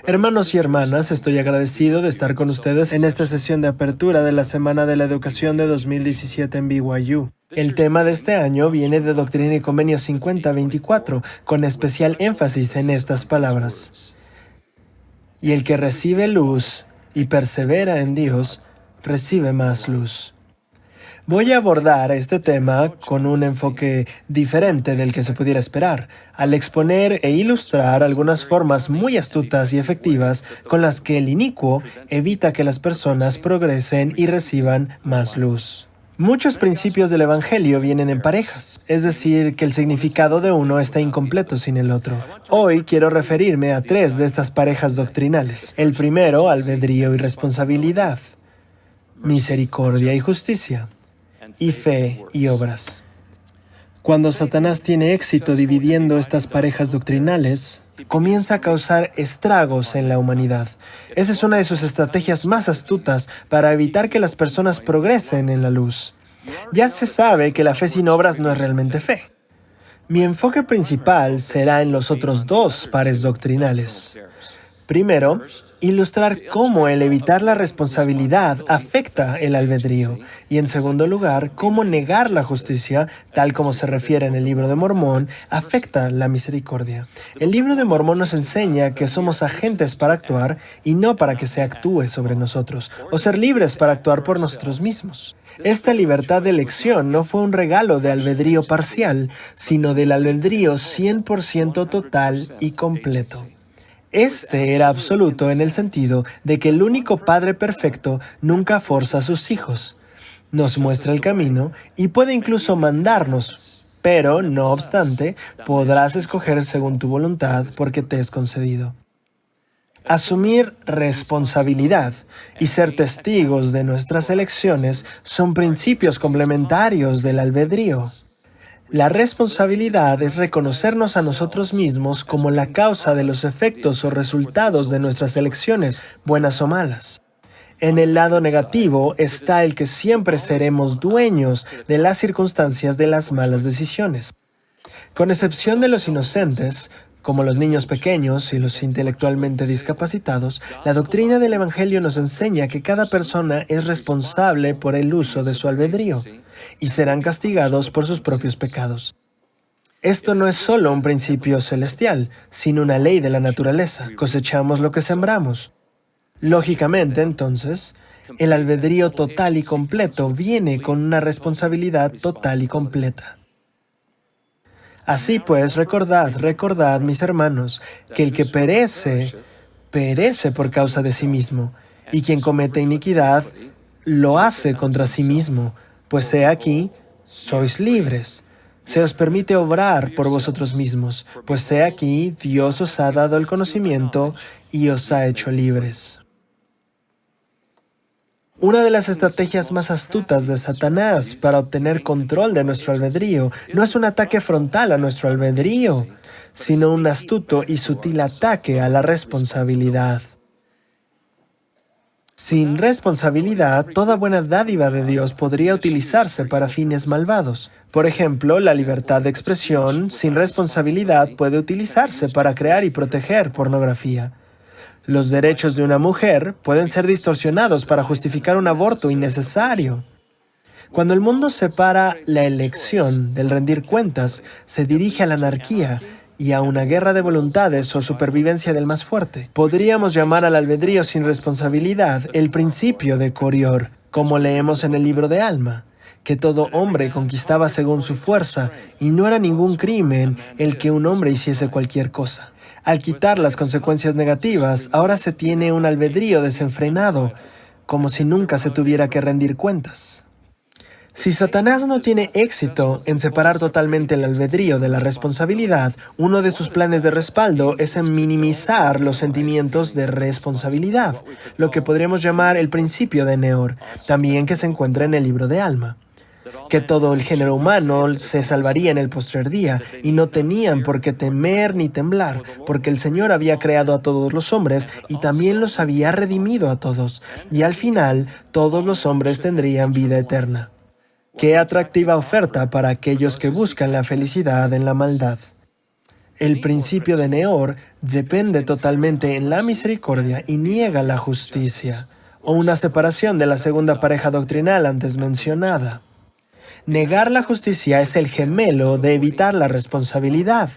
Hermanos y hermanas, estoy agradecido de estar con ustedes en esta sesión de apertura de la Semana de la Educación de 2017 en BYU. El tema de este año viene de Doctrina y Convenio 5024, con especial énfasis en estas palabras. Y el que recibe luz y persevera en Dios, recibe más luz. Voy a abordar este tema con un enfoque diferente del que se pudiera esperar, al exponer e ilustrar algunas formas muy astutas y efectivas con las que el inicuo evita que las personas progresen y reciban más luz. Muchos principios del Evangelio vienen en parejas, es decir, que el significado de uno está incompleto sin el otro. Hoy quiero referirme a 3 de estas parejas doctrinales. El primero, albedrío y responsabilidad, misericordia y justicia, y fe y obras. Cuando Satanás tiene éxito dividiendo estas parejas doctrinales, comienza a causar estragos en la humanidad. Esa es una de sus estrategias más astutas para evitar que las personas progresen en la luz. Ya se sabe que la fe sin obras no es realmente fe. Mi enfoque principal será en los otros 2 pares doctrinales. Primero, ilustrar cómo el evitar la responsabilidad afecta el albedrío, y en segundo lugar, cómo negar la justicia, tal como se refiere en el Libro de Mormón, afecta la misericordia. El Libro de Mormón nos enseña que somos agentes para actuar y no para que se actúe sobre nosotros, o ser libres para actuar por nosotros mismos. Esta libertad de elección no fue un regalo de albedrío parcial, sino del albedrío 100% total y completo. Este era absoluto en el sentido de que el único Padre perfecto nunca forza a sus hijos. Nos muestra el camino y puede incluso mandarnos, pero, no obstante, podrás escoger según tu voluntad porque te es concedido. Asumir responsabilidad y ser testigos de nuestras elecciones son principios complementarios del albedrío. La responsabilidad es reconocernos a nosotros mismos como la causa de los efectos o resultados de nuestras elecciones, buenas o malas. En el lado negativo está el que siempre seremos dueños de las circunstancias de las malas decisiones. Con excepción de los inocentes, como los niños pequeños y los intelectualmente discapacitados, la doctrina del Evangelio nos enseña que cada persona es responsable por el uso de su albedrío y serán castigados por sus propios pecados. Esto no es solo un principio celestial, sino una ley de la naturaleza. Cosechamos lo que sembramos. Lógicamente, entonces, el albedrío total y completo viene con una responsabilidad total y completa. Así pues, recordad, mis hermanos, que el que perece, perece por causa de sí mismo, y quien comete iniquidad, lo hace contra sí mismo, pues he aquí, sois libres. Se os permite obrar por vosotros mismos, pues he aquí, Dios os ha dado el conocimiento y os ha hecho libres. Una de las estrategias más astutas de Satanás para obtener control de nuestro albedrío no es un ataque frontal a nuestro albedrío, sino un astuto y sutil ataque a la responsabilidad. Sin responsabilidad, toda buena dádiva de Dios podría utilizarse para fines malvados. Por ejemplo, la libertad de expresión, sin responsabilidad, puede utilizarse para crear y proteger pornografía. Los derechos de una mujer pueden ser distorsionados para justificar un aborto innecesario. Cuando el mundo separa la elección del rendir cuentas, se dirige a la anarquía y a una guerra de voluntades o supervivencia del más fuerte. Podríamos llamar al albedrío sin responsabilidad el principio de Corior, como leemos en el Libro de Alma, que todo hombre conquistaba según su fuerza y no era ningún crimen el que un hombre hiciese cualquier cosa. Al quitar las consecuencias negativas, ahora se tiene un albedrío desenfrenado, como si nunca se tuviera que rendir cuentas. Si Satanás no tiene éxito en separar totalmente el albedrío de la responsabilidad, uno de sus planes de respaldo es en minimizar los sentimientos de responsabilidad, lo que podríamos llamar el principio de Neor, también que se encuentra en el Libro de Alma. Que todo el género humano se salvaría en el postrer día, y no tenían por qué temer ni temblar, porque el Señor había creado a todos los hombres y también los había redimido a todos, y al final todos los hombres tendrían vida eterna. ¡Qué atractiva oferta para aquellos que buscan la felicidad en la maldad! El principio de Neor depende totalmente en la misericordia y niega la justicia, o una separación de la segunda pareja doctrinal antes mencionada. Negar la justicia es el gemelo de evitar la responsabilidad.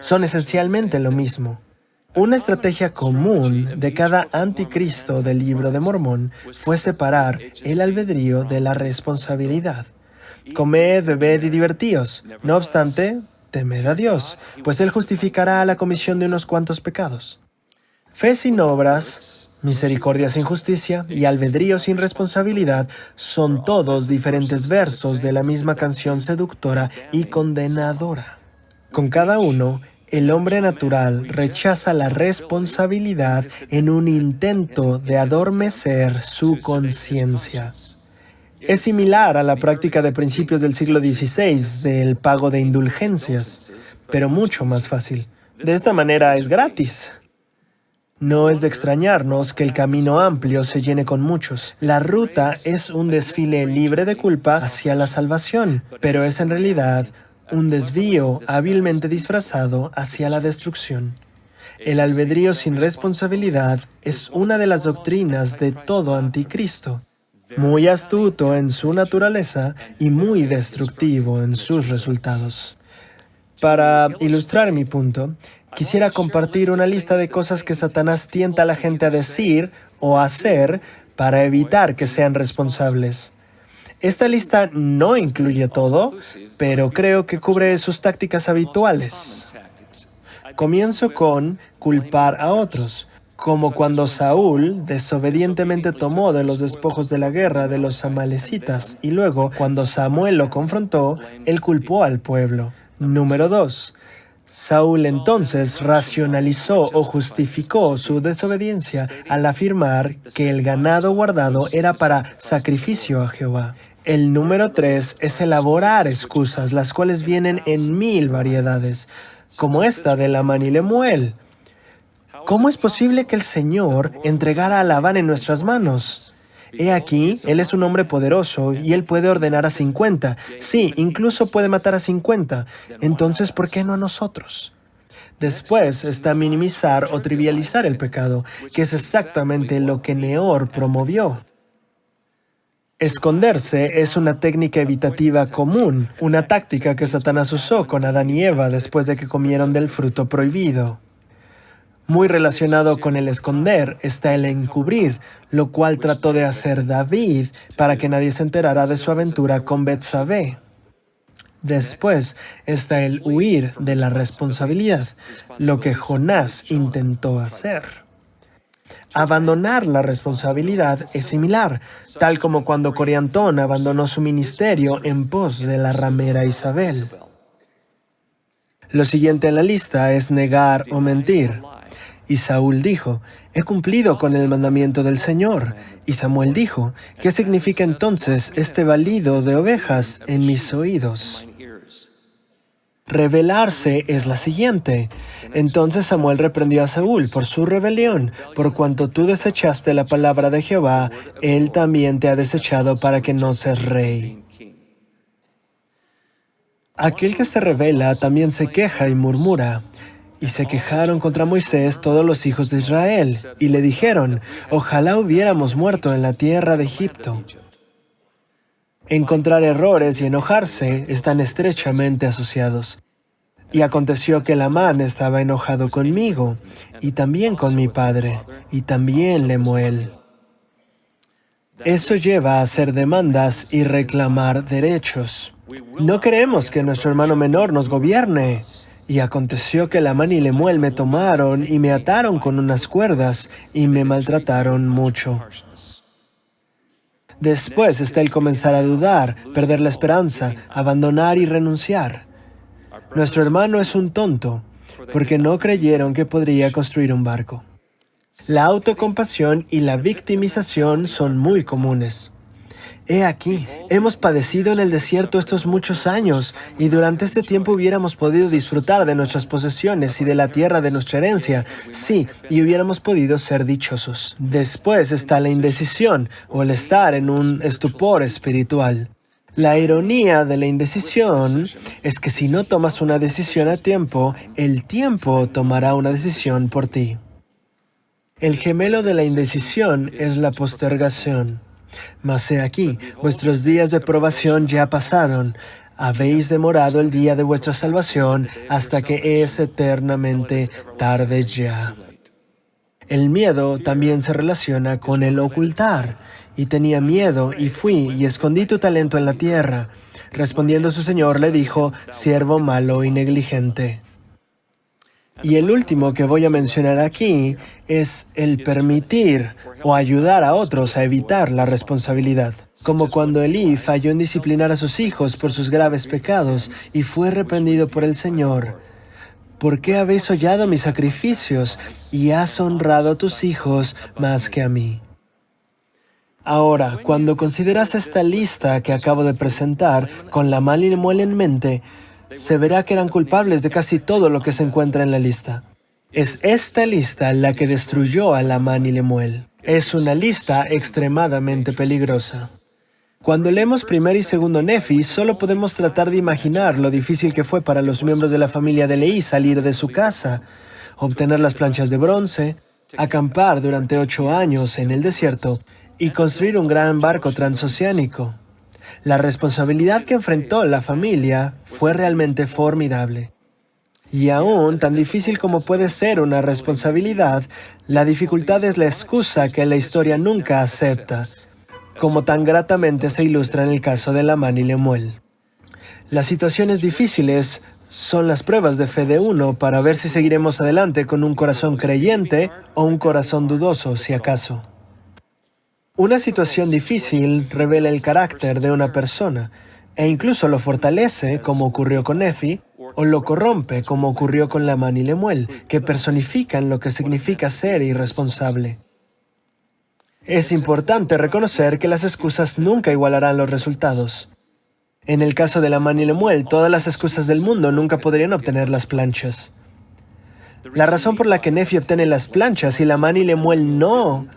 Son esencialmente lo mismo. Una estrategia común de cada anticristo del Libro de Mormón fue separar el albedrío de la responsabilidad. Comed, bebed y divertíos. No obstante, temed a Dios, pues Él justificará la comisión de unos cuantos pecados. Fe sin obras, misericordia sin justicia y albedrío sin responsabilidad son todos diferentes versos de la misma canción seductora y condenadora. Con cada uno, el hombre natural rechaza la responsabilidad en un intento de adormecer su conciencia. Es similar a la práctica de principios del siglo XVI del pago de indulgencias, pero mucho más fácil. De esta manera es gratis. No es de extrañarnos que el camino amplio se llene con muchos. La ruta es un desfile libre de culpa hacia la salvación, pero es en realidad un desvío hábilmente disfrazado hacia la destrucción. El albedrío sin responsabilidad es una de las doctrinas de todo anticristo, muy astuto en su naturaleza y muy destructivo en sus resultados. Para ilustrar mi punto, quisiera compartir una lista de cosas que Satanás tienta a la gente a decir o hacer para evitar que sean responsables. Esta lista no incluye todo, pero creo que cubre sus tácticas habituales. Comienzo con culpar a otros, como cuando Saúl desobedientemente tomó de los despojos de la guerra de los amalecitas y luego, cuando Samuel lo confrontó, él culpó al pueblo. Número 2. Saúl entonces racionalizó o justificó su desobediencia al afirmar que el ganado guardado era para sacrificio a Jehová. El número 3 es elaborar excusas, las cuales vienen en 1000 variedades, como esta de Lamán y Lemuel. ¿Cómo es posible que el Señor entregara a Labán en nuestras manos? He aquí, Él es un hombre poderoso y Él puede ordenar a 50. Sí, incluso puede matar a 50. Entonces, ¿por qué no a nosotros? Después está minimizar o trivializar el pecado, que es exactamente lo que Neor promovió. Esconderse es una técnica evitativa común, una táctica que Satanás usó con Adán y Eva después de que comieron del fruto prohibido. Muy relacionado con el esconder está el encubrir, lo cual trató de hacer David para que nadie se enterara de su aventura con Betsabé. Después está el huir de la responsabilidad, lo que Jonás intentó hacer. Abandonar la responsabilidad es similar, tal como cuando Coriantón abandonó su ministerio en pos de la ramera Isabel. Lo siguiente en la lista es negar o mentir. Y Saúl dijo, he cumplido con el mandamiento del Señor. Y Samuel dijo, ¿qué significa entonces este balido de ovejas en mis oídos? Rebelarse es la siguiente. Entonces Samuel reprendió a Saúl por su rebelión. Por cuanto tú desechaste la palabra de Jehová, él también te ha desechado para que no seas rey. Aquel que se rebela también se queja y murmura. Y se quejaron contra Moisés todos los hijos de Israel, y le dijeron, ojalá hubiéramos muerto en la tierra de Egipto. Encontrar errores y enojarse están estrechamente asociados. Y aconteció que Lamán estaba enojado conmigo, y también con mi padre, y también Lemuel. Eso lleva a hacer demandas y reclamar derechos. No queremos que nuestro hermano menor nos gobierne. Y aconteció que Lamán y Lemuel me tomaron y me ataron con unas cuerdas y me maltrataron mucho. Después está el comenzar a dudar, perder la esperanza, abandonar y renunciar. Nuestro hermano es un tonto, porque no creyeron que podría construir un barco. La autocompasión y la victimización son muy comunes. He aquí, hemos padecido en el desierto estos muchos años, y durante este tiempo hubiéramos podido disfrutar de nuestras posesiones y de la tierra de nuestra herencia, sí, y hubiéramos podido ser dichosos. Después está la indecisión, o el estar en un estupor espiritual. La ironía de la indecisión es que si no tomas una decisión a tiempo, el tiempo tomará una decisión por ti. El gemelo de la indecisión es la postergación. Mas he aquí, vuestros días de probación ya pasaron. Habéis demorado el día de vuestra salvación hasta que es eternamente tarde ya. El miedo también se relaciona con el ocultar. Y tenía miedo, y fui, y escondí tu talento en la tierra. Respondiendo su señor, le dijo, siervo malo y negligente. Y el último que voy a mencionar aquí es el permitir o ayudar a otros a evitar la responsabilidad. Como cuando Elí falló en disciplinar a sus hijos por sus graves pecados y fue reprendido por el Señor. ¿Por qué habéis hollado mis sacrificios y has honrado a tus hijos más que a mí? Ahora, cuando consideras esta lista que acabo de presentar con la mala y Lemuel en mente, se verá que eran culpables de casi todo lo que se encuentra en la lista. Es esta lista la que destruyó a Lamán y Lemuel. Es una lista extremadamente peligrosa. Cuando leemos primero y segundo Nefi, solo podemos tratar de imaginar lo difícil que fue para los miembros de la familia de Leí salir de su casa, obtener las planchas de bronce, acampar durante 8 años en el desierto y construir un gran barco transoceánico. La responsabilidad que enfrentó la familia fue realmente formidable. Y aún, tan difícil como puede ser una responsabilidad, la dificultad es la excusa que la historia nunca acepta, como tan gratamente se ilustra en el caso de Lamán y Lemuel. Las situaciones difíciles son las pruebas de fe de uno para ver si seguiremos adelante con un corazón creyente o un corazón dudoso, si acaso. Una situación difícil revela el carácter de una persona, e incluso lo fortalece, como ocurrió con Nefi, o lo corrompe, como ocurrió con Lamán y Lemuel, que personifican lo que significa ser irresponsable. Es importante reconocer que las excusas nunca igualarán los resultados. En el caso de Lamán y Lemuel, todas las excusas del mundo nunca podrían obtener las planchas. La razón por la que Nefi obtiene las planchas y Lamán y Lemuel no,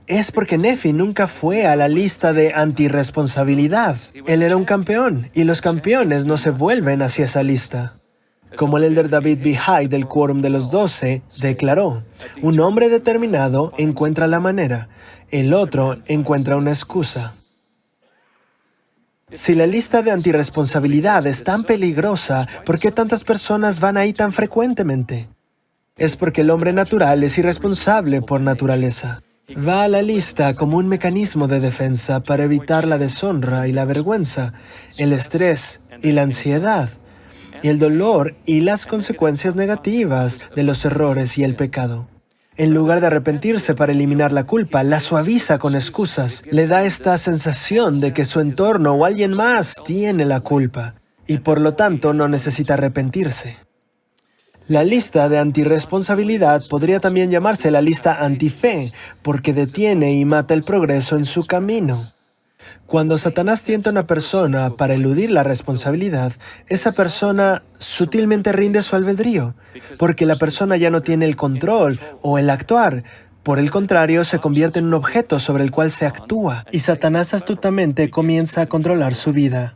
es porque Nefi nunca fue a la lista de antirresponsabilidad. Él era un campeón, y los campeones no se vuelven hacia esa lista. Como el elder David B. Hyde del Quórum de los 12 declaró, un hombre determinado encuentra la manera, el otro encuentra una excusa. Si la lista de antirresponsabilidad es tan peligrosa, ¿por qué tantas personas van ahí tan frecuentemente? Es porque el hombre natural es irresponsable por naturaleza. Va a la lista como un mecanismo de defensa para evitar la deshonra y la vergüenza, el estrés y la ansiedad, y el dolor y las consecuencias negativas de los errores y el pecado. En lugar de arrepentirse para eliminar la culpa, la suaviza con excusas. Le da esta sensación de que su entorno o alguien más tiene la culpa, y por lo tanto no necesita arrepentirse. La lista de antirresponsabilidad podría también llamarse la lista antife, porque detiene y mata el progreso en su camino. Cuando Satanás tienta a una persona para eludir la responsabilidad, esa persona sutilmente rinde su albedrío, porque la persona ya no tiene el control o el actuar. Por el contrario, se convierte en un objeto sobre el cual se actúa, y Satanás astutamente comienza a controlar su vida.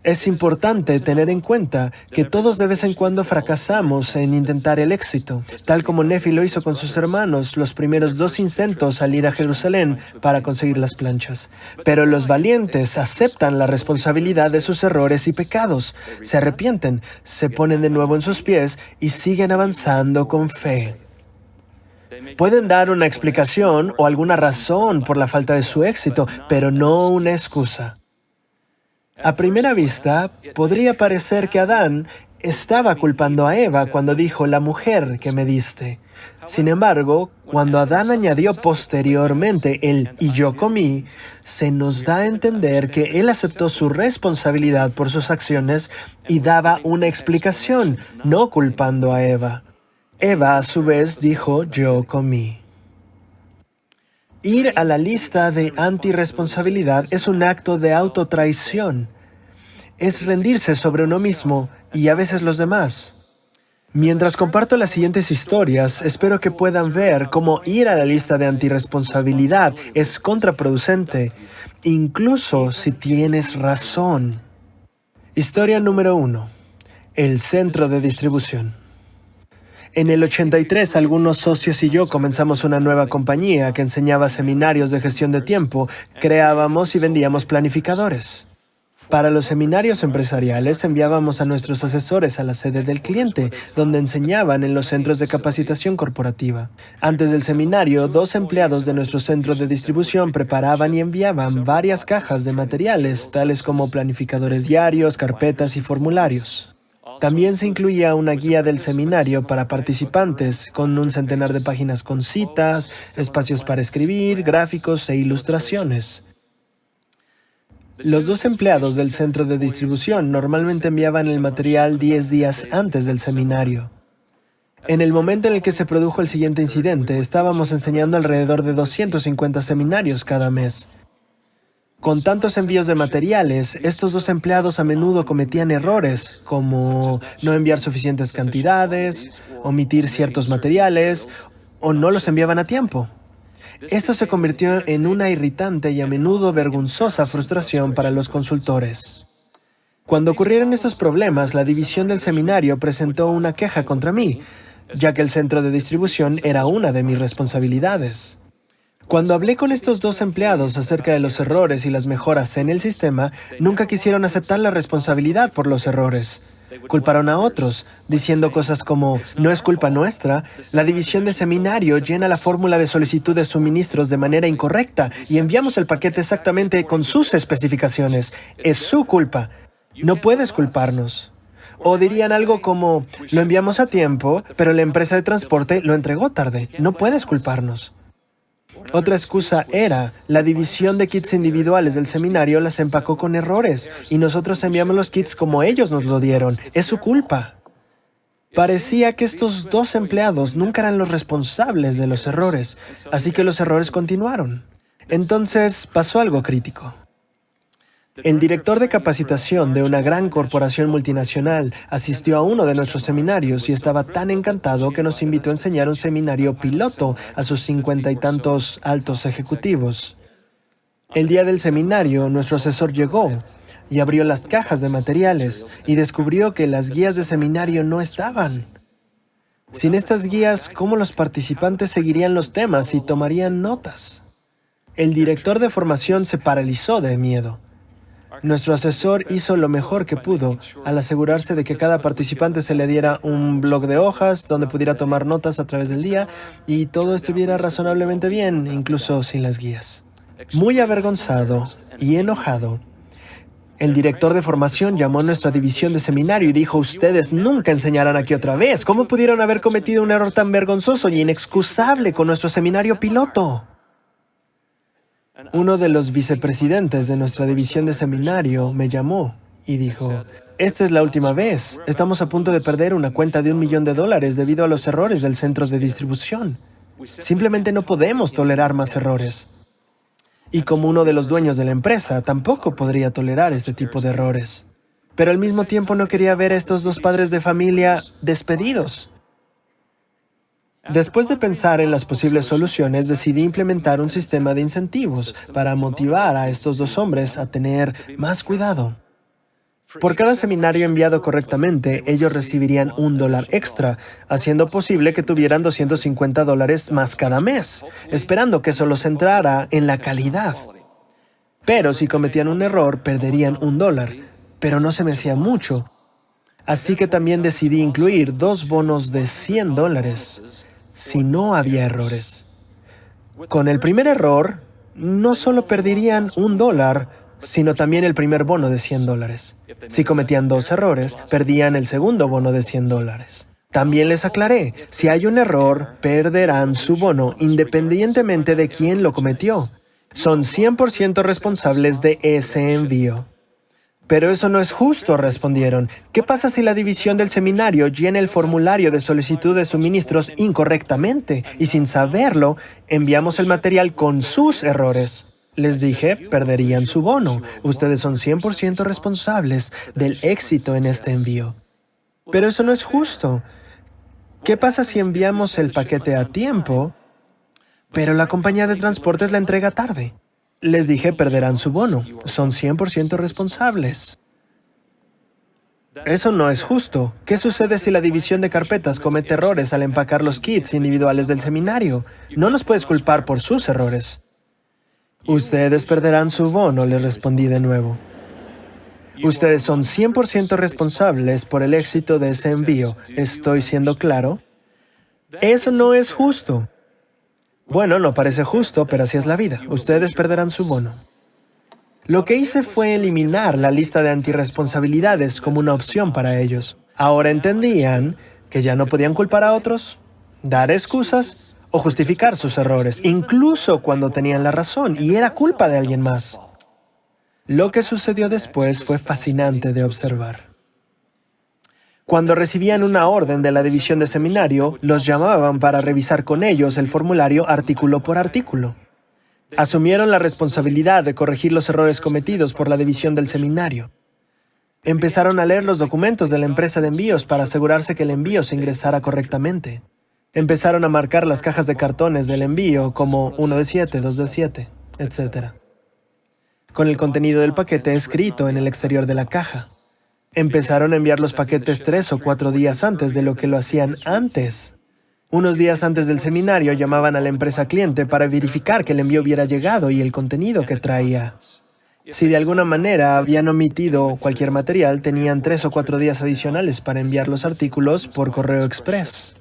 Es importante tener en cuenta que todos de vez en cuando fracasamos en intentar el éxito, tal como Nefi lo hizo con sus hermanos los primeros 2 intentos al ir a Jerusalén para conseguir las planchas. Pero los valientes aceptan la responsabilidad de sus errores y pecados, se arrepienten, se ponen de nuevo en sus pies y siguen avanzando con fe. Pueden dar una explicación o alguna razón por la falta de su éxito, pero no una excusa. A primera vista, podría parecer que Adán estaba culpando a Eva cuando dijo la mujer que me diste. Sin embargo, cuando Adán añadió posteriormente el y yo comí, se nos da a entender que él aceptó su responsabilidad por sus acciones y daba una explicación, no culpando a Eva. Eva, a su vez, dijo yo comí. Ir a la lista de antirresponsabilidad es un acto de autotraición. Es rendirse sobre uno mismo y a veces los demás. Mientras comparto las siguientes historias, espero que puedan ver cómo ir a la lista de antirresponsabilidad es contraproducente, incluso si tienes razón. Historia número 1. El centro de distribución. En el 83, algunos socios y yo comenzamos una nueva compañía que enseñaba seminarios de gestión de tiempo, creábamos y vendíamos planificadores. Para los seminarios empresariales enviábamos a nuestros asesores a la sede del cliente, donde enseñaban en los centros de capacitación corporativa. Antes del seminario, 2 empleados de nuestro centro de distribución preparaban y enviaban varias cajas de materiales, tales como planificadores diarios, carpetas y formularios. También se incluía una guía del seminario para participantes, con un centenar de páginas con citas, espacios para escribir, gráficos e ilustraciones. Los 2 empleados del centro de distribución normalmente enviaban el material 10 días antes del seminario. En el momento en el que se produjo el siguiente incidente, estábamos enseñando alrededor de 250 seminarios cada mes. Con tantos envíos de materiales, estos 2 empleados a menudo cometían errores, como no enviar suficientes cantidades, omitir ciertos materiales, o no los enviaban a tiempo. Esto se convirtió en una irritante y a menudo vergonzosa frustración para los consultores. Cuando ocurrieron estos problemas, la división del seminario presentó una queja contra mí, ya que el centro de distribución era una de mis responsabilidades. Cuando hablé con estos 2 empleados acerca de los errores y las mejoras en el sistema, nunca quisieron aceptar la responsabilidad por los errores. Culparon a otros, diciendo cosas como, no es culpa nuestra, la división de seminario llena la fórmula de solicitud de suministros de manera incorrecta y enviamos el paquete exactamente con sus especificaciones. Es su culpa. No puedes culparnos. O dirían algo como, lo enviamos a tiempo, pero la empresa de transporte lo entregó tarde. No puedes culparnos. Otra excusa era, la división de kits individuales del seminario las empacó con errores y nosotros enviamos los kits como ellos nos lo dieron. Es su culpa. Parecía que estos 2 empleados nunca eran los responsables de los errores, así que los errores continuaron. Entonces pasó algo crítico. El director de capacitación de una gran corporación multinacional asistió a uno de nuestros seminarios y estaba tan encantado que nos invitó a enseñar un seminario piloto a sus 50 y tantos altos ejecutivos. El día del seminario, nuestro asesor llegó y abrió las cajas de materiales y descubrió que las guías de seminario no estaban. Sin estas guías, ¿cómo los participantes seguirían los temas y tomarían notas? El director de formación se paralizó de miedo. Nuestro asesor hizo lo mejor que pudo al asegurarse de que cada participante se le diera un bloc de hojas donde pudiera tomar notas a través del día y todo estuviera razonablemente bien, incluso sin las guías. Muy avergonzado y enojado, el director de formación llamó a nuestra división de seminario y dijo, ustedes nunca enseñarán aquí otra vez. ¿Cómo pudieron haber cometido un error tan vergonzoso y inexcusable con nuestro seminario piloto? Uno de los vicepresidentes de nuestra división de seminario me llamó y dijo, esta es la última vez. Estamos a punto de perder una cuenta de $1 millón debido a los errores del centro de distribución. Simplemente no podemos tolerar más errores. Y como uno de los dueños de la empresa, tampoco podría tolerar este tipo de errores. Pero al mismo tiempo no quería ver a estos 2 padres de familia despedidos. Después de pensar en las posibles soluciones, decidí implementar un sistema de incentivos para motivar a estos 2 hombres a tener más cuidado. Por cada seminario enviado correctamente, ellos recibirían $1 extra, haciendo posible que tuvieran $250 más cada mes, esperando que eso los entrara en la calidad. Pero si cometían un error, perderían $1, pero no se me hacía mucho. Así que también decidí incluir 2 bonos de $100. Si no había errores. Con el primer error, no solo perderían $1, sino también el primer bono de $100. Si cometían 2 errores, perdían el segundo bono de $100. También les aclaré, si hay un error, perderán su bono independientemente de quién lo cometió. Son 100% responsables de ese envío. Pero eso no es justo, respondieron. ¿Qué pasa si la división del seminario llena el formulario de solicitud de suministros incorrectamente y sin saberlo, enviamos el material con sus errores? Les dije, perderían su bono. Ustedes son 100% responsables del éxito en este envío. Pero eso no es justo. ¿Qué pasa si enviamos el paquete a tiempo, pero la compañía de transportes la entrega tarde? Les dije, perderán su bono. Son 100% responsables. Eso no es justo. ¿Qué sucede si la división de carpetas comete errores al empacar los kits individuales del seminario? No nos puedes culpar por sus errores. Ustedes perderán su bono, les respondí de nuevo. Ustedes son 100% responsables por el éxito de ese envío. ¿Estoy siendo claro? Eso no es justo. Bueno, no parece justo, pero así es la vida. Ustedes perderán su bono. Lo que hice fue eliminar la lista de antirresponsabilidades como una opción para ellos. Ahora entendían que ya no podían culpar a otros, dar excusas o justificar sus errores, incluso cuando tenían la razón y era culpa de alguien más. Lo que sucedió después fue fascinante de observar. Cuando recibían una orden de la división de seminario, los llamaban para revisar con ellos el formulario artículo por artículo. Asumieron la responsabilidad de corregir los errores cometidos por la división del seminario. Empezaron a leer los documentos de la empresa de envíos para asegurarse que el envío se ingresara correctamente. Empezaron a marcar las cajas de cartones del envío como 1 de 7, 2 de 7, etc., con el contenido del paquete escrito en el exterior de la caja. Empezaron a enviar los paquetes 3 o 4 días antes de lo que lo hacían antes. Unos días antes del seminario llamaban a la empresa cliente para verificar que el envío hubiera llegado y el contenido que traía. Si de alguna manera habían omitido cualquier material, tenían 3 o 4 días adicionales para enviar los artículos por correo express.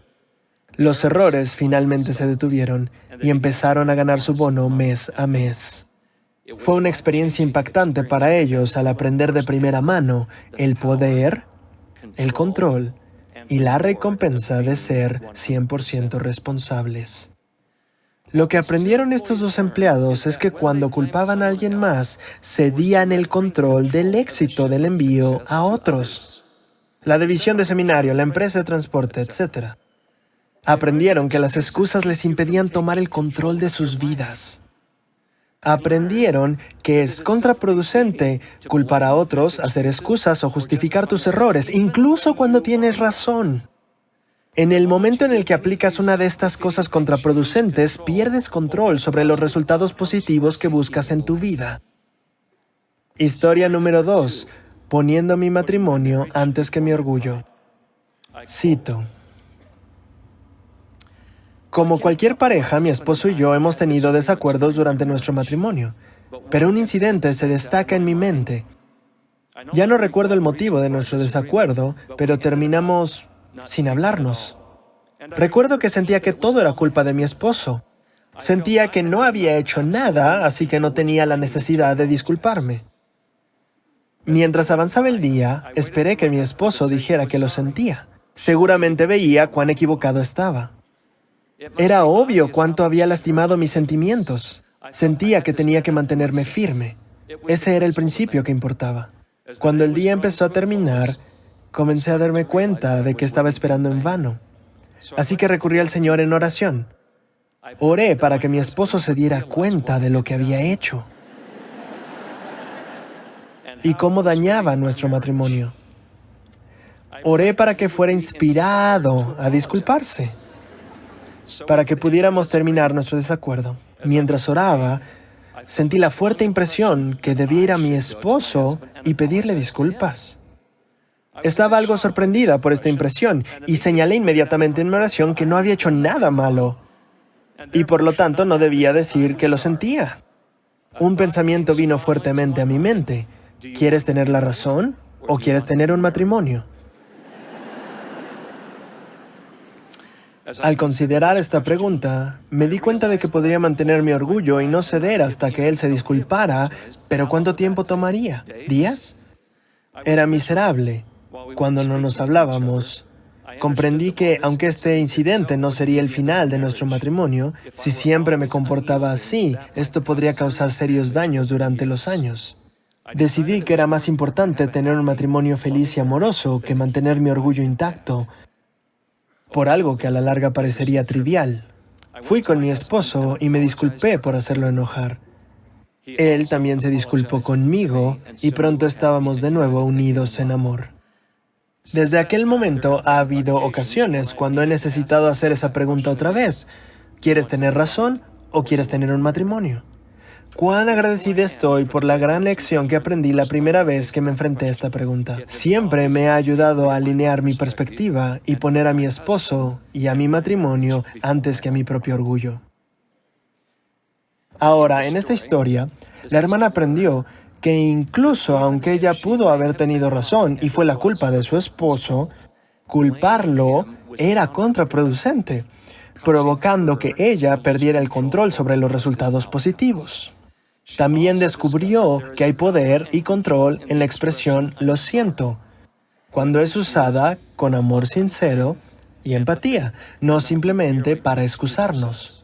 Los errores finalmente se detuvieron y empezaron a ganar su bono mes a mes. Fue una experiencia impactante para ellos al aprender de primera mano el poder, el control y la recompensa de ser 100% responsables. Lo que aprendieron estos dos empleados es que cuando culpaban a alguien más, cedían el control del éxito del envío a otros. La división de seminario, la empresa de transporte, etc. Aprendieron que las excusas les impedían tomar el control de sus vidas. Aprendieron que es contraproducente culpar a otros, hacer excusas o justificar tus errores, incluso cuando tienes razón. En el momento en el que aplicas una de estas cosas contraproducentes, pierdes control sobre los resultados positivos que buscas en tu vida. Historia número 2. Poniendo mi matrimonio antes que mi orgullo. Cito. Como cualquier pareja, mi esposo y yo hemos tenido desacuerdos durante nuestro matrimonio, pero un incidente se destaca en mi mente. Ya no recuerdo el motivo de nuestro desacuerdo, pero terminamos sin hablarnos. Recuerdo que sentía que todo era culpa de mi esposo. Sentía que no había hecho nada, así que no tenía la necesidad de disculparme. Mientras avanzaba el día, esperé que mi esposo dijera que lo sentía. Seguramente veía cuán equivocado estaba. Era obvio cuánto había lastimado mis sentimientos. Sentía que tenía que mantenerme firme. Ese era el principio que importaba. Cuando el día empezó a terminar, comencé a darme cuenta de que estaba esperando en vano. Así que recurrí al Señor en oración. Oré para que mi esposo se diera cuenta de lo que había hecho y cómo dañaba nuestro matrimonio. Oré para que fuera inspirado a disculparse, para que pudiéramos terminar nuestro desacuerdo. Mientras oraba, sentí la fuerte impresión que debía ir a mi esposo y pedirle disculpas. Estaba algo sorprendida por esta impresión y señalé inmediatamente en mi oración que no había hecho nada malo y por lo tanto no debía decir que lo sentía. Un pensamiento vino fuertemente a mi mente. ¿Quieres tener la razón o quieres tener un matrimonio? Al considerar esta pregunta, me di cuenta de que podría mantener mi orgullo y no ceder hasta que él se disculpara, pero ¿cuánto tiempo tomaría? ¿Días? Era miserable. Cuando no nos hablábamos, comprendí que, aunque este incidente no sería el final de nuestro matrimonio, si siempre me comportaba así, esto podría causar serios daños durante los años. Decidí que era más importante tener un matrimonio feliz y amoroso que mantener mi orgullo intacto, por algo que a la larga parecería trivial. Fui con mi esposo y me disculpé por hacerlo enojar. Él también se disculpó conmigo y pronto estábamos de nuevo unidos en amor. Desde aquel momento ha habido ocasiones cuando he necesitado hacer esa pregunta otra vez. ¿Quieres tener razón o quieres tener un matrimonio? Cuán agradecida estoy por la gran lección que aprendí la primera vez que me enfrenté a esta pregunta. Siempre me ha ayudado a alinear mi perspectiva y poner a mi esposo y a mi matrimonio antes que a mi propio orgullo. Ahora, en esta historia, la hermana aprendió que incluso aunque ella pudo haber tenido razón y fue la culpa de su esposo, culparlo era contraproducente, provocando que ella perdiera el control sobre los resultados positivos. También descubrió que hay poder y control en la expresión "lo siento", cuando es usada con amor sincero y empatía, no simplemente para excusarnos.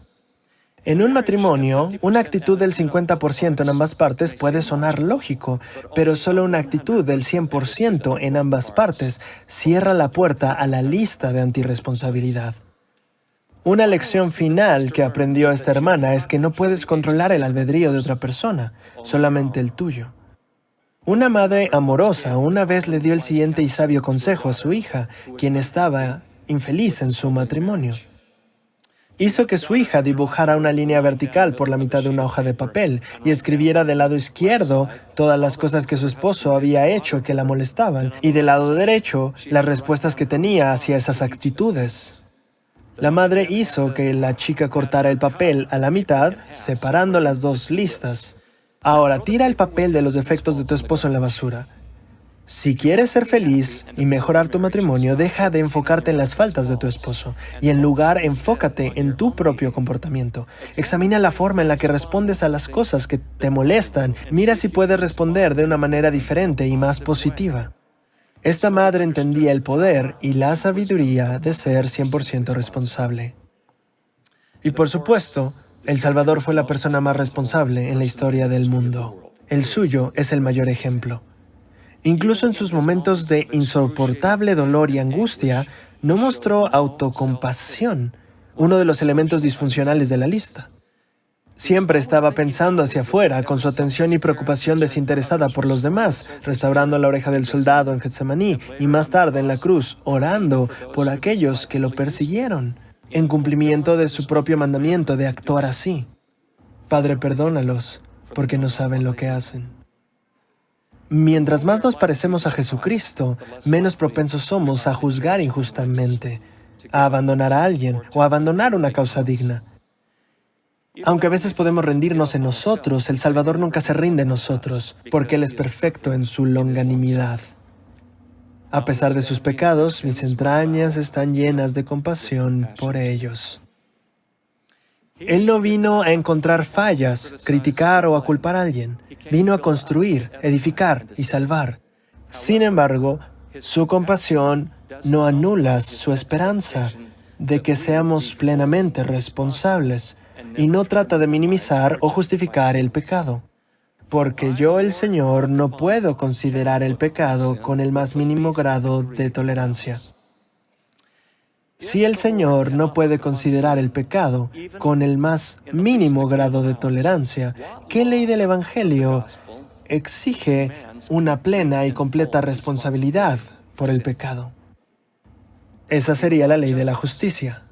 En un matrimonio, una actitud del 50% en ambas partes puede sonar lógico, pero solo una actitud del 100% en ambas partes cierra la puerta a la lista de antirresponsabilidad. Una lección final que aprendió esta hermana es que no puedes controlar el albedrío de otra persona, solamente el tuyo. Una madre amorosa una vez le dio el siguiente y sabio consejo a su hija, quien estaba infeliz en su matrimonio. Hizo que su hija dibujara una línea vertical por la mitad de una hoja de papel y escribiera del lado izquierdo todas las cosas que su esposo había hecho que la molestaban y del lado derecho las respuestas que tenía hacia esas actitudes. La madre hizo que la chica cortara el papel a la mitad, separando las dos listas. Ahora, tira el papel de los defectos de tu esposo en la basura. Si quieres ser feliz y mejorar tu matrimonio, deja de enfocarte en las faltas de tu esposo y en lugar enfócate en tu propio comportamiento. Examina la forma en la que respondes a las cosas que te molestan. Mira si puedes responder de una manera diferente y más positiva. Esta madre entendía el poder y la sabiduría de ser 100% responsable. Y por supuesto, El Salvador fue la persona más responsable en la historia del mundo. El suyo es el mayor ejemplo. Incluso en sus momentos de insoportable dolor y angustia, no mostró autocompasión, uno de los elementos disfuncionales de la lista. Siempre estaba pensando hacia afuera, con su atención y preocupación desinteresada por los demás, restaurando la oreja del soldado en Getsemaní y más tarde en la cruz, orando por aquellos que lo persiguieron, en cumplimiento de su propio mandamiento de actuar así. Padre, perdónalos, porque no saben lo que hacen. Mientras más nos parecemos a Jesucristo, menos propensos somos a juzgar injustamente, a abandonar a alguien o a abandonar una causa digna. Aunque a veces podemos rendirnos en nosotros, el Salvador nunca se rinde en nosotros, porque Él es perfecto en su longanimidad. A pesar de sus pecados, mis entrañas están llenas de compasión por ellos. Él no vino a encontrar fallas, criticar o a culpar a alguien. Vino a construir, edificar y salvar. Sin embargo, su compasión no anula su esperanza de que seamos plenamente responsables y no trata de minimizar o justificar el pecado. Porque yo, el Señor, no puedo considerar el pecado con el más mínimo grado de tolerancia. Si el Señor no puede considerar el pecado con el más mínimo grado de tolerancia, ¿qué ley del Evangelio exige una plena y completa responsabilidad por el pecado? Esa sería la ley de la justicia.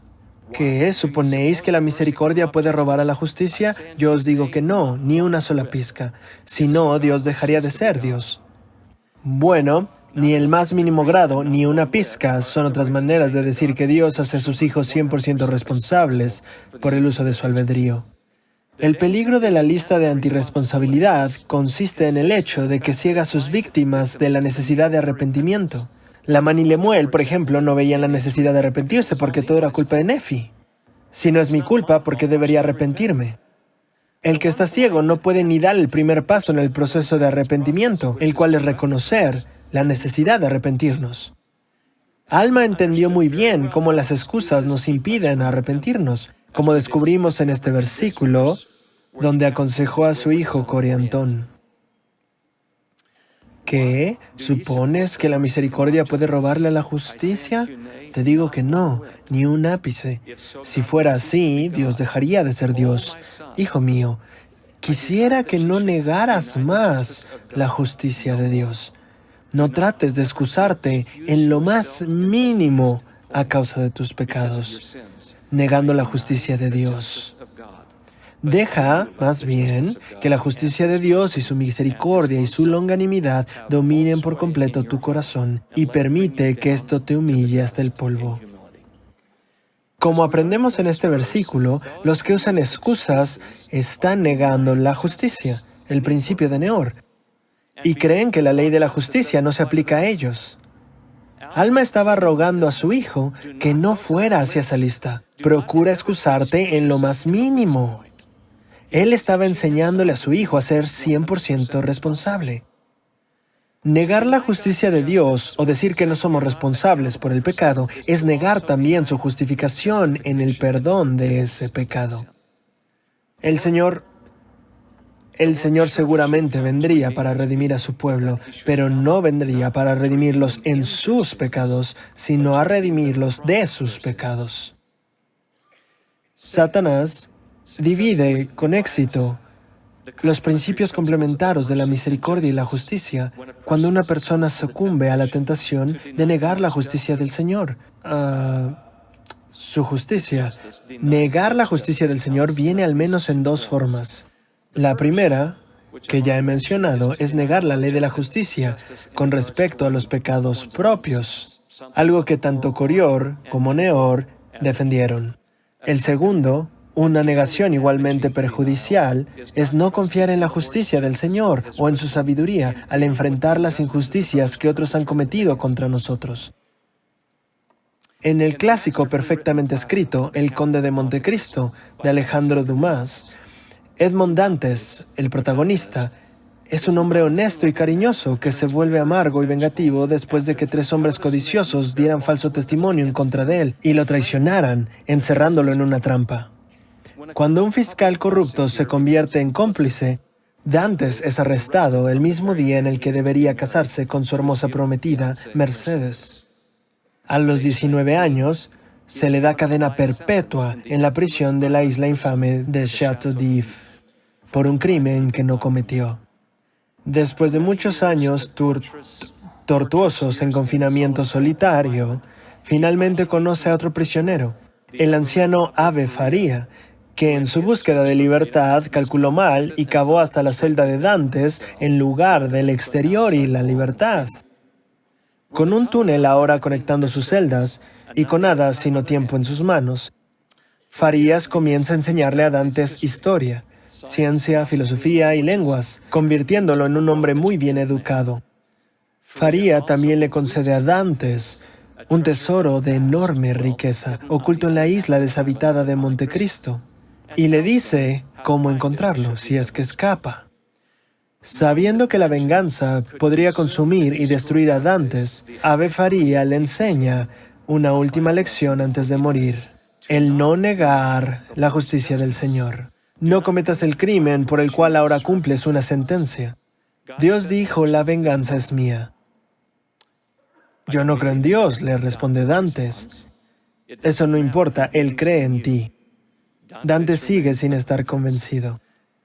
¿Qué es? ¿Suponéis que la misericordia puede robar a la justicia? Yo os digo que no, ni una sola pizca. Si no, Dios dejaría de ser Dios. Bueno, ni el más mínimo grado, ni una pizca son otras maneras de decir que Dios hace a sus hijos 100% responsables por el uso de su albedrío. El peligro de la lista de antirresponsabilidad consiste en el hecho de que ciega a sus víctimas de la necesidad de arrepentimiento. Laman y Lemuel, por ejemplo, no veían la necesidad de arrepentirse porque todo era culpa de Nefi. Si no es mi culpa, ¿por qué debería arrepentirme? El que está ciego no puede ni dar el primer paso en el proceso de arrepentimiento, el cual es reconocer la necesidad de arrepentirnos. Alma entendió muy bien cómo las excusas nos impiden arrepentirnos, como descubrimos en este versículo, donde aconsejó a su hijo Coriantón. ¿Qué? ¿Supones que la misericordia puede robarle a la justicia? Te digo que no, ni un ápice. Si fuera así, Dios dejaría de ser Dios. Hijo mío, quisiera que no negaras más la justicia de Dios. No trates de excusarte en lo más mínimo a causa de tus pecados, negando la justicia de Dios. Deja, más bien, que la justicia de Dios y su misericordia y su longanimidad dominen por completo tu corazón y permite que esto te humille hasta el polvo. Como aprendemos en este versículo, los que usan excusas están negando la justicia, el principio de Neor, y creen que la ley de la justicia no se aplica a ellos. Alma estaba rogando a su hijo que no fuera hacia esa lista. Procura excusarte en lo más mínimo. Él estaba enseñándole a su hijo a ser 100% responsable. Negar la justicia de Dios o decir que no somos responsables por el pecado es negar también su justificación en el perdón de ese pecado. El Señor seguramente vendría para redimir a su pueblo, pero no vendría para redimirlos en sus pecados, sino a redimirlos de sus pecados. Satanás divide con éxito los principios complementarios de la misericordia y la justicia cuando una persona sucumbe a la tentación de negar la justicia del Señor. Su justicia. Negar la justicia del Señor viene al menos en dos formas. La primera, que ya he mencionado, es negar la ley de la justicia con respecto a los pecados propios, algo que tanto Corior como Neor defendieron. El segundo, una negación igualmente perjudicial, es no confiar en la justicia del Señor o en su sabiduría al enfrentar las injusticias que otros han cometido contra nosotros. En el clásico perfectamente escrito, El Conde de Montecristo, de Alejandro Dumas, Edmond Dantes, el protagonista, es un hombre honesto y cariñoso que se vuelve amargo y vengativo después de que 3 hombres codiciosos dieran falso testimonio en contra de él y lo traicionaran, encerrándolo en una trampa. Cuando un fiscal corrupto se convierte en cómplice, Dantes es arrestado el mismo día en el que debería casarse con su hermosa prometida, Mercedes. A los 19 años, se le da cadena perpetua en la prisión de la isla infame de Château d'If por un crimen que no cometió. Después de muchos años tortuosos en confinamiento solitario, finalmente conoce a otro prisionero, el anciano Ave Faría, que en su búsqueda de libertad calculó mal y cavó hasta la celda de Dantes en lugar del exterior y la libertad. Con un túnel ahora conectando sus celdas y con nada sino tiempo en sus manos, Farías comienza a enseñarle a Dantes historia, ciencia, filosofía y lenguas, convirtiéndolo en un hombre muy bien educado. Faría también le concede a Dantes un tesoro de enorme riqueza, oculto en la isla deshabitada de Montecristo, y le dice cómo encontrarlo si es que escapa. Sabiendo que la venganza podría consumir y destruir a Dantes, Ave Faría le enseña una última lección antes de morir: el no negar la justicia del Señor. No cometas el crimen por el cual ahora cumples una sentencia. Dios dijo, la venganza es mía. Yo no creo en Dios, le responde Dantes. Eso no importa, Él cree en ti. Dantes sigue sin estar convencido.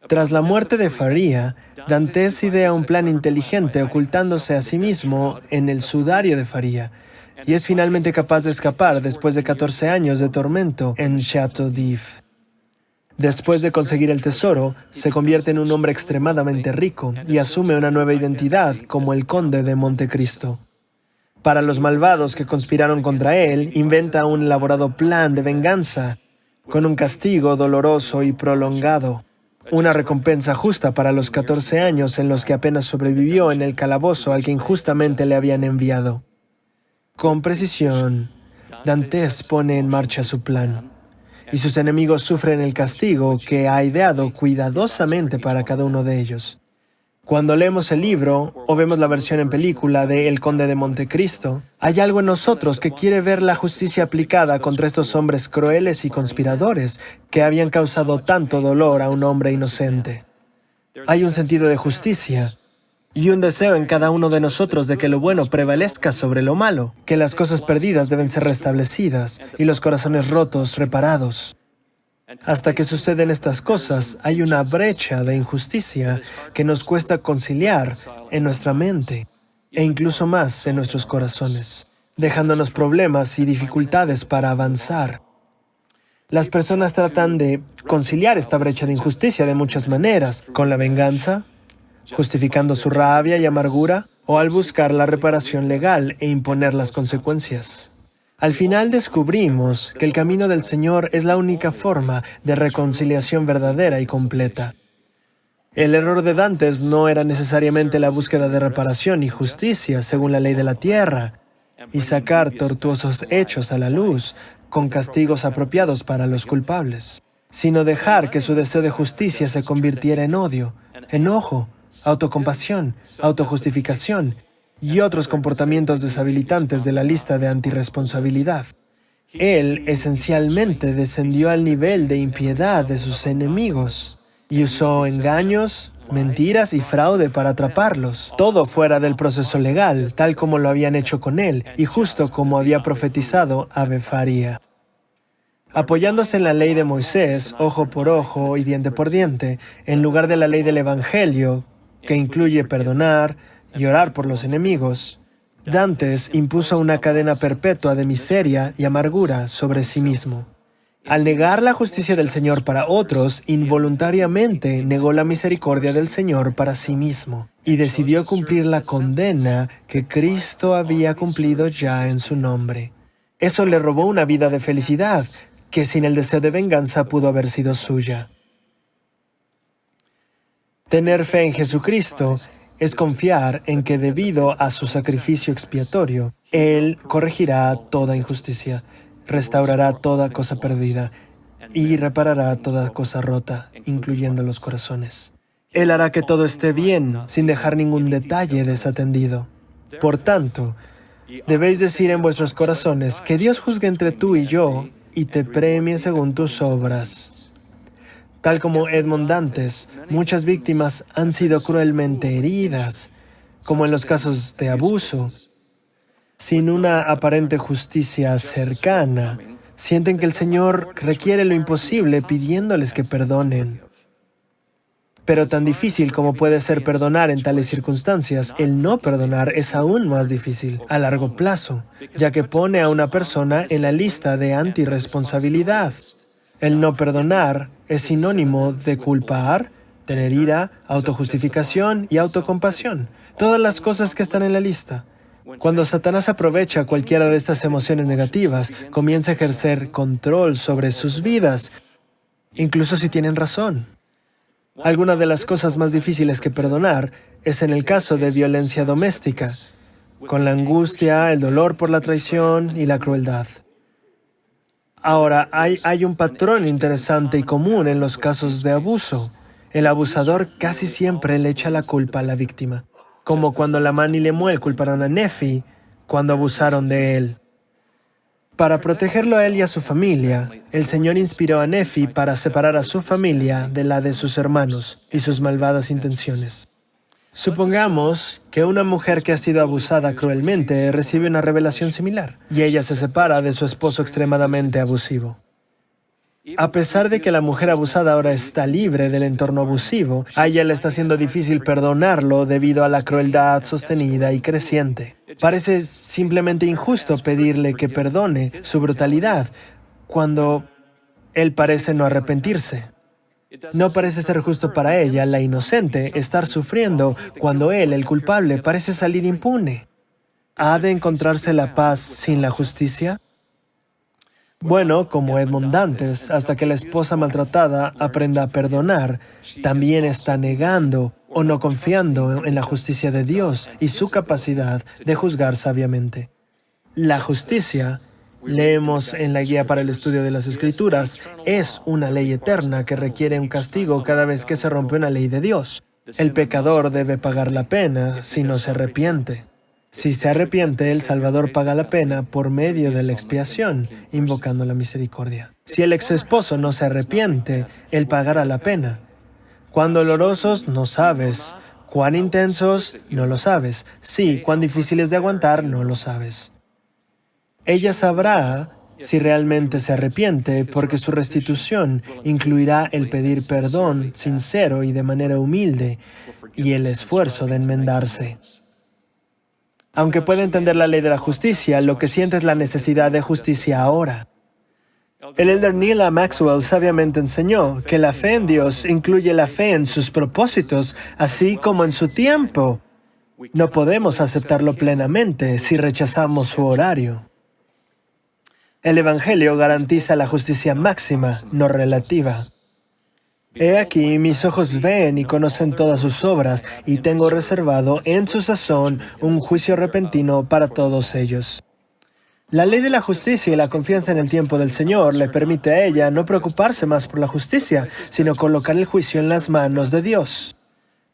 Tras la muerte de Faría, Dantes idea un plan inteligente ocultándose a sí mismo en el sudario de Faría, y es finalmente capaz de escapar después de 14 años de tormento en Château d'If. Después de conseguir el tesoro, se convierte en un hombre extremadamente rico y asume una nueva identidad como el Conde de Montecristo. Para los malvados que conspiraron contra él, inventa un elaborado plan de venganza, con un castigo doloroso y prolongado. Una recompensa justa para los 14 años en los que apenas sobrevivió en el calabozo al que injustamente le habían enviado. Con precisión, Dantes pone en marcha su plan, y sus enemigos sufren el castigo que ha ideado cuidadosamente para cada uno de ellos. Cuando leemos el libro o vemos la versión en película de El Conde de Montecristo, hay algo en nosotros que quiere ver la justicia aplicada contra estos hombres crueles y conspiradores que habían causado tanto dolor a un hombre inocente. Hay un sentido de justicia y un deseo en cada uno de nosotros de que lo bueno prevalezca sobre lo malo, que las cosas perdidas deben ser restablecidas y los corazones rotos reparados. Hasta que suceden estas cosas, hay una brecha de injusticia que nos cuesta conciliar en nuestra mente. e incluso más en nuestros corazones, dejándonos problemas y dificultades para avanzar. Las personas tratan de conciliar esta brecha de injusticia de muchas maneras, con la venganza, justificando su rabia y amargura, o al buscar la reparación legal e imponer las consecuencias. Al final descubrimos que el camino del Señor es la única forma de reconciliación verdadera y completa. El error de Dantes no era necesariamente la búsqueda de reparación y justicia según la ley de la tierra, y sacar tortuosos hechos a la luz con castigos apropiados para los culpables, sino dejar que su deseo de justicia se convirtiera en odio, enojo, autocompasión, autojustificación y otros comportamientos deshabilitantes de la lista de antirresponsabilidad. Él esencialmente descendió al nivel de impiedad de sus enemigos y usó engaños, mentiras y fraude para atraparlos, todo fuera del proceso legal, tal como lo habían hecho con él y justo como había profetizado Ave-Faría. Apoyándose en la ley de Moisés, ojo por ojo y diente por diente, en lugar de la ley del Evangelio, que incluye perdonar y orar por los enemigos, Dantes impuso una cadena perpetua de miseria y amargura sobre sí mismo. Al negar la justicia del Señor para otros, involuntariamente negó la misericordia del Señor para sí mismo y decidió cumplir la condena que Cristo había cumplido ya en su nombre. Eso le robó una vida de felicidad que sin el deseo de venganza pudo haber sido suya. Tener fe en Jesucristo es confiar en que debido a su sacrificio expiatorio, Él corregirá toda injusticia, restaurará toda cosa perdida y reparará toda cosa rota, incluyendo los corazones. Él hará que todo esté bien, sin dejar ningún detalle desatendido. Por tanto, debéis decir en vuestros corazones que Dios juzgue entre tú y yo y te premie según tus obras. Tal como Edmond Dantes, muchas víctimas han sido cruelmente heridas, como en los casos de abuso. Sin una aparente justicia cercana, sienten que el Señor requiere lo imposible pidiéndoles que perdonen. Pero tan difícil como puede ser perdonar en tales circunstancias, el no perdonar es aún más difícil a largo plazo, ya que pone a una persona en la lista de antirresponsabilidad. El no perdonar es sinónimo de culpar, tener ira, autojustificación y autocompasión, todas las cosas que están en la lista. Cuando Satanás aprovecha cualquiera de estas emociones negativas, comienza a ejercer control sobre sus vidas, incluso si tienen razón. Alguna de las cosas más difíciles que perdonar es en el caso de violencia doméstica, con la angustia, el dolor por la traición y la crueldad. Ahora, hay un patrón interesante y común en los casos de abuso. El abusador casi siempre le echa la culpa a la víctima, como cuando Lamán y Lemuel culparon a Nefi cuando abusaron de él. Para protegerlo a él y a su familia, el Señor inspiró a Nefi para separar a su familia de la de sus hermanos y sus malvadas intenciones. Supongamos que una mujer que ha sido abusada cruelmente recibe una revelación similar y ella se separa de su esposo extremadamente abusivo. A pesar de que la mujer abusada ahora está libre del entorno abusivo, a ella le está siendo difícil perdonarlo debido a la crueldad sostenida y creciente. Parece simplemente injusto pedirle que perdone su brutalidad cuando él parece no arrepentirse. No parece ser justo para ella, la inocente, estar sufriendo cuando él, el culpable, parece salir impune. ¿Ha de encontrarse la paz sin la justicia? Bueno, como Edmond Dantes, hasta que la esposa maltratada aprenda a perdonar, también está negando o no confiando en la justicia de Dios y su capacidad de juzgar sabiamente. La justicia, leemos en la Guía para el Estudio de las Escrituras, es una ley eterna que requiere un castigo cada vez que se rompe una ley de Dios. El pecador debe pagar la pena si no se arrepiente. Si se arrepiente, el Salvador paga la pena por medio de la expiación, invocando la misericordia. Si el ex esposo no se arrepiente, él pagará la pena. Cuán dolorosos, no sabes. Cuán intensos, no lo sabes. Sí, cuán difíciles de aguantar, no lo sabes. Ella sabrá si realmente se arrepiente, porque su restitución incluirá el pedir perdón sincero y de manera humilde, y el esfuerzo de enmendarse. Aunque puede entender la ley de la justicia, lo que siente es la necesidad de justicia ahora. El elder Neil A. Maxwell sabiamente enseñó que la fe en Dios incluye la fe en sus propósitos, así como en su tiempo. No podemos aceptarlo plenamente si rechazamos su horario. El Evangelio garantiza la justicia máxima, no relativa. He aquí, mis ojos ven y conocen todas sus obras, y tengo reservado en su sazón un juicio repentino para todos ellos. La ley de la justicia y la confianza en el tiempo del Señor le permite a ella no preocuparse más por la justicia, sino colocar el juicio en las manos de Dios.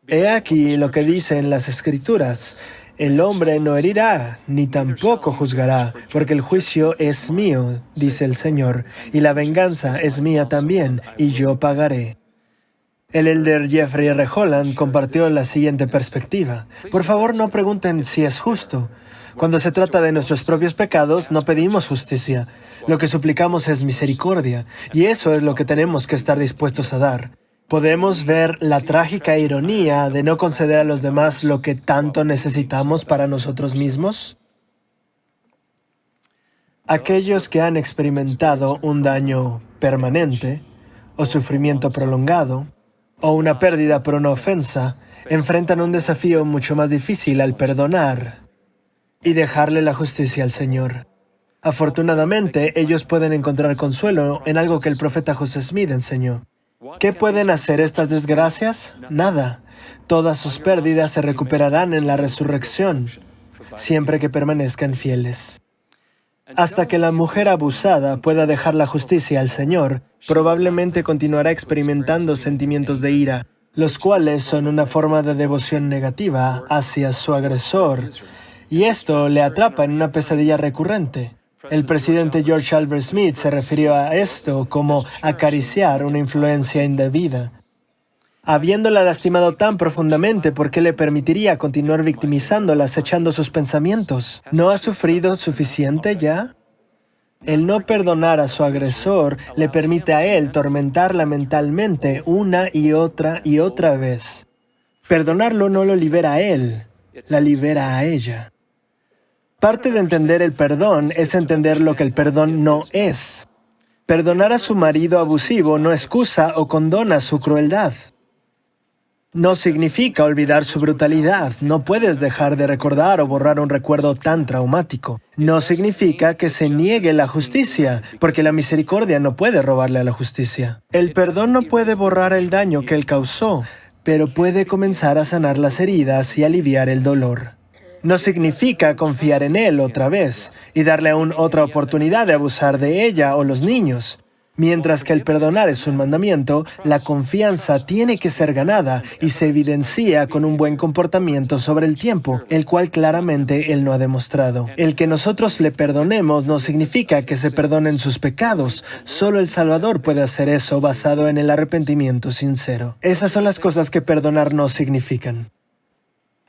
He aquí lo que dice en las Escrituras: el hombre no herirá, ni tampoco juzgará, porque el juicio es mío, dice el Señor, y la venganza es mía también, y yo pagaré. El elder Jeffrey R. Holland compartió la siguiente perspectiva: por favor, no pregunten si es justo. Cuando se trata de nuestros propios pecados, no pedimos justicia. Lo que suplicamos es misericordia, y eso es lo que tenemos que estar dispuestos a dar. ¿Podemos ver la trágica ironía de no conceder a los demás lo que tanto necesitamos para nosotros mismos? Aquellos que han experimentado un daño permanente, o sufrimiento prolongado, o una pérdida por una ofensa, enfrentan un desafío mucho más difícil al perdonar y dejarle la justicia al Señor. Afortunadamente, ellos pueden encontrar consuelo en algo que el profeta José Smith enseñó. ¿Qué pueden hacer estas desgracias? Nada. Todas sus pérdidas se recuperarán en la resurrección, siempre que permanezcan fieles. Hasta que la mujer abusada pueda dejar la justicia al Señor, probablemente continuará experimentando sentimientos de ira, los cuales son una forma de devoción negativa hacia su agresor, y esto le atrapa en una pesadilla recurrente. El presidente George Albert Smith se refirió a esto como acariciar una influencia indebida. Habiéndola lastimado tan profundamente, ¿por qué le permitiría continuar victimizándola, acechando sus pensamientos? ¿No ha sufrido suficiente ya? El no perdonar a su agresor le permite a él tormentarla mentalmente una y otra vez. Perdonarlo no lo libera a él, la libera a ella. Parte de entender el perdón es entender lo que el perdón no es. Perdonar a su marido abusivo no excusa o condona su crueldad. No significa olvidar su brutalidad. No puedes dejar de recordar o borrar un recuerdo tan traumático. No significa que se niegue la justicia, porque la misericordia no puede robarle a la justicia. El perdón no puede borrar el daño que él causó, pero puede comenzar a sanar las heridas y aliviar el dolor. No significa confiar en él otra vez y darle aún otra oportunidad de abusar de ella o los niños. Mientras que el perdonar es un mandamiento, la confianza tiene que ser ganada y se evidencia con un buen comportamiento sobre el tiempo, el cual claramente él no ha demostrado. El que nosotros le perdonemos no significa que se perdonen sus pecados. Solo el Salvador puede hacer eso basado en el arrepentimiento sincero. Esas son las cosas que perdonar no significan.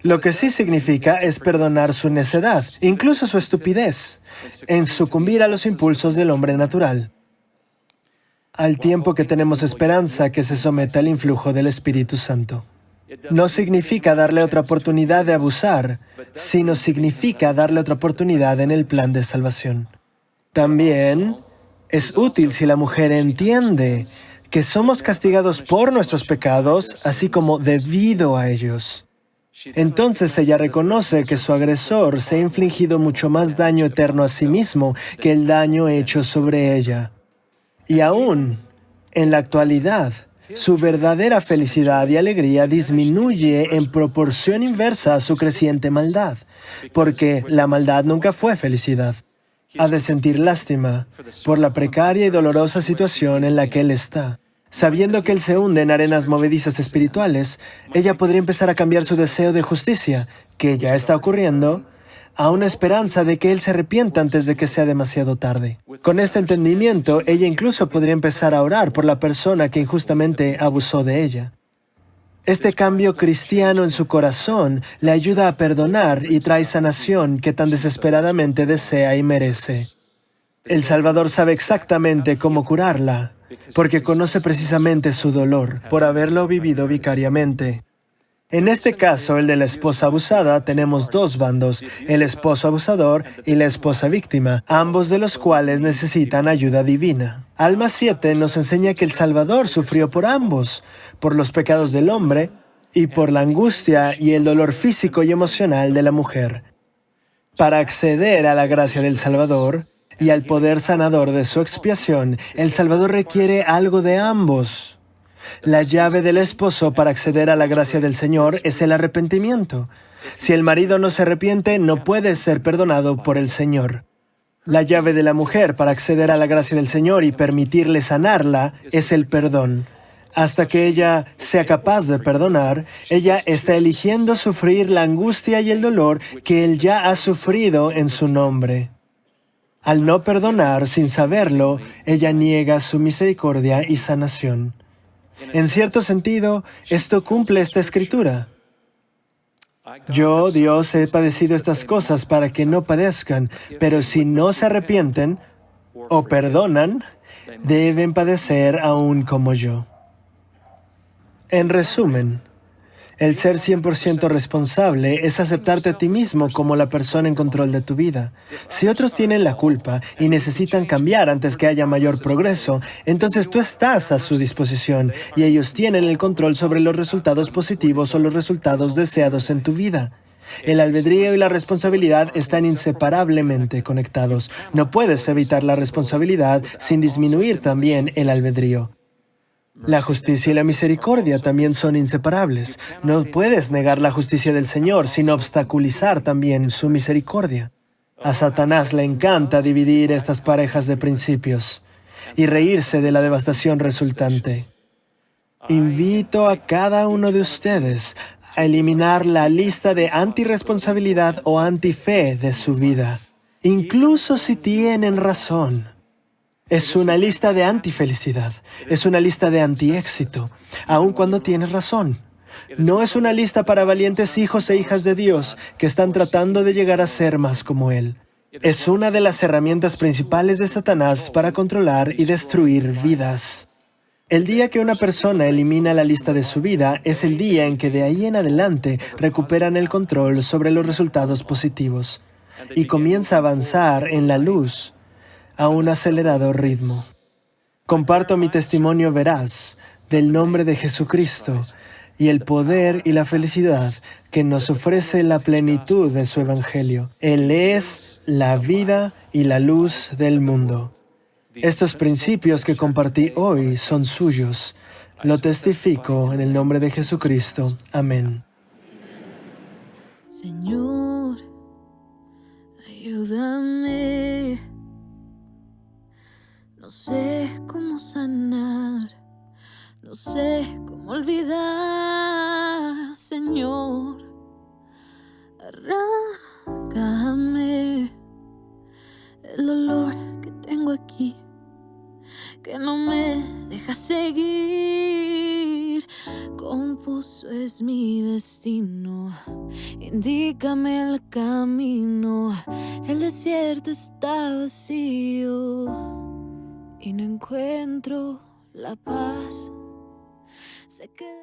Lo que sí significa es perdonar su necedad, incluso su estupidez, en sucumbir a los impulsos del hombre natural, al tiempo que tenemos esperanza que se someta al influjo del Espíritu Santo. No significa darle otra oportunidad de abusar, sino significa darle otra oportunidad en el plan de salvación. También es útil si la mujer entiende que somos castigados por nuestros pecados, así como debido a ellos. Entonces ella reconoce que su agresor se ha infligido mucho más daño eterno a sí mismo que el daño hecho sobre ella. Y aún, en la actualidad, su verdadera felicidad y alegría disminuye en proporción inversa a su creciente maldad, porque la maldad nunca fue felicidad. Ha de sentir lástima por la precaria y dolorosa situación en la que él está. Sabiendo que él se hunde en arenas movedizas espirituales, ella podría empezar a cambiar su deseo de justicia, que ya está ocurriendo, a una esperanza de que él se arrepienta antes de que sea demasiado tarde. Con este entendimiento, ella incluso podría empezar a orar por la persona que injustamente abusó de ella. Este cambio cristiano en su corazón le ayuda a perdonar y trae sanación que tan desesperadamente desea y merece. El Salvador sabe exactamente cómo curarla, porque conoce precisamente su dolor por haberlo vivido vicariamente. En este caso, el de la esposa abusada, tenemos dos bandos, el esposo abusador y la esposa víctima, ambos de los cuales necesitan ayuda divina. Alma 7 nos enseña que el Salvador sufrió por ambos, por los pecados del hombre y por la angustia y el dolor físico y emocional de la mujer. Para acceder a la gracia del Salvador y al poder sanador de su expiación, el Salvador requiere algo de ambos. La llave del esposo para acceder a la gracia del Señor es el arrepentimiento. Si el marido no se arrepiente, no puede ser perdonado por el Señor. La llave de la mujer para acceder a la gracia del Señor y permitirle sanarla es el perdón. Hasta que ella sea capaz de perdonar, ella está eligiendo sufrir la angustia y el dolor que Él ya ha sufrido en su nombre. Al no perdonar sin saberlo, ella niega su misericordia y sanación. En cierto sentido, esto cumple esta escritura. Yo, Dios, he padecido estas cosas para que no padezcan, pero si no se arrepienten o perdonan, deben padecer aún como yo. En resumen, el ser 100% responsable es aceptarte a ti mismo como la persona en control de tu vida. Si otros tienen la culpa y necesitan cambiar antes que haya mayor progreso, entonces tú estás a su disposición y ellos tienen el control sobre los resultados positivos o los resultados deseados en tu vida. El albedrío y la responsabilidad están inseparablemente conectados. No puedes evitar la responsabilidad sin disminuir también el albedrío. La justicia y la misericordia también son inseparables. No puedes negar la justicia del Señor sin obstaculizar también su misericordia. A Satanás le encanta dividir estas parejas de principios y reírse de la devastación resultante. Invito a cada uno de ustedes a eliminar la lista de antirresponsabilidad o antife de su vida, incluso si tienen razón. Es una lista de antifelicidad, es una lista de antiéxito, aun cuando tienes razón. No es una lista para valientes hijos e hijas de Dios que están tratando de llegar a ser más como Él. Es una de las herramientas principales de Satanás para controlar y destruir vidas. El día que una persona elimina la lista de su vida es el día en que de ahí en adelante recuperan el control sobre los resultados positivos y comienza a avanzar en la luz a un acelerado ritmo. Comparto mi testimonio veraz del nombre de Jesucristo y el poder y la felicidad que nos ofrece la plenitud de su Evangelio. Él es la vida y la luz del mundo. Estos principios que compartí hoy son suyos. Lo testifico en el nombre de Jesucristo. Amén. Señor, ayúdame. No sé cómo sanar, no sé cómo olvidar, Señor. Arráncame el dolor que tengo aquí, que no me deja seguir. Confuso es mi destino, indícame el camino. El desierto está vacío y no encuentro la paz. Sé que